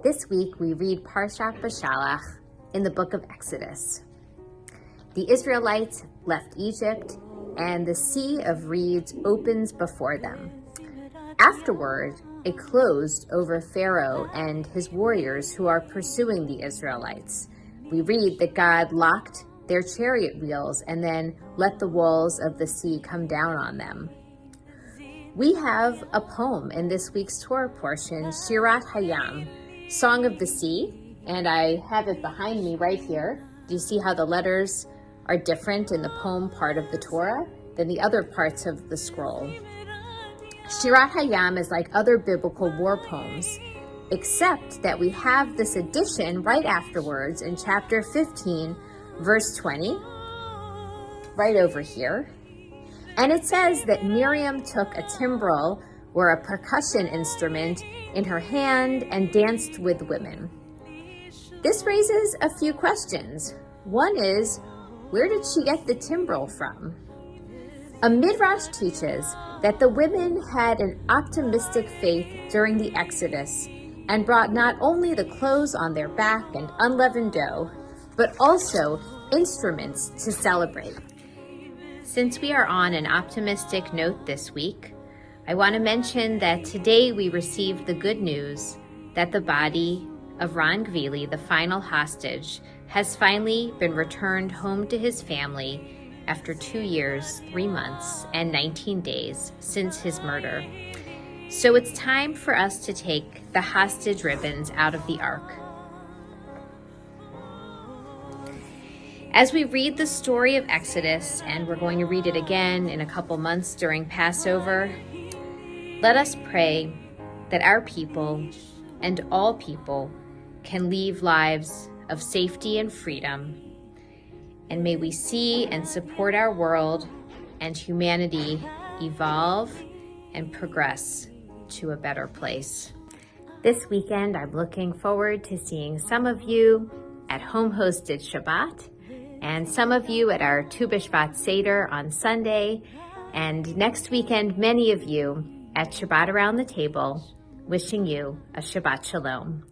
This week we read Parshat Bashalach in the book of Exodus. The Israelites left Egypt and the Sea of Reeds opens before them. Afterward, it closed over Pharaoh and his warriors who are pursuing the Israelites. We read that God locked their chariot wheels and then let the walls of the sea come down on them. We have a poem in this week's Torah portion, Shirat Hayam, Song of the Sea, and I have it behind me right here. Do you see how the letters are different in the poem part of the Torah than the other parts of the scroll? Shirat Hayam is like other biblical war poems, except that we have this addition right afterwards in chapter 15, verse 20, right over here. And it says that Miriam took a timbrel, or a percussion instrument, in her hand and danced with women. This raises a few questions. One is, where did she get the timbrel from? A midrash teaches that the women had an optimistic faith during the Exodus and brought not only the clothes on their back and unleavened dough, but also instruments to celebrate. Since we are on an optimistic note this week, I want to mention that today we received the good news that the body of Ron Gvili, the final hostage, has finally been returned home to his family after 2 years, 3 months, and 19 days since his murder. So it's time for us to take the hostage ribbons out of the ark. As we read the story of Exodus, and we're going to read it again in a couple months during Passover, let us pray that our people and all people can live lives of safety and freedom. And may we see and support our world and humanity evolve and progress to a better place. This weekend, I'm looking forward to seeing some of you at home-hosted Shabbat and some of you at our Tu B'Shvat Seder on Sunday, and next weekend, many of you at Shabbat Around the Table, wishing you a Shabbat Shalom.